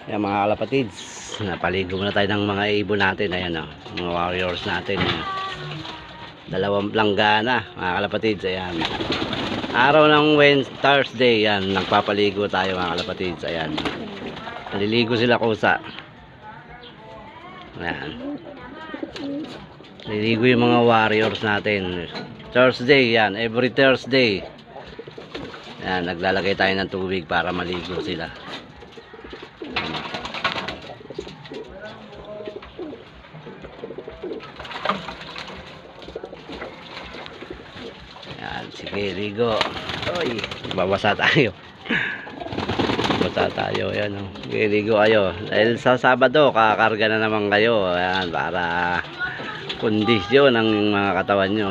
Ayan mga kalapatids, napaligo muna tayo ng mga ibon natin. Ayan o, mga warriors natin. Dalawang langgana mga kalapatids. Ayan, araw ng Thursday. Ayan, nagpapaligo tayo mga kalapatids. Ayan, naliligo sila kusa. Ayan, naliligo yung mga warriors natin Thursday. Yan, every Thursday. Ayan, naglalagay tayo ng tubig para maligo sila. Ayan, sige, ligo. Oy, babasa tayo. Babasa tayo. Ayan, oh. Sige, ligo kayo. Dahil sa Sabado, kakarga na naman kayo. Ayan, para kondisyon ang mga katawan nyo.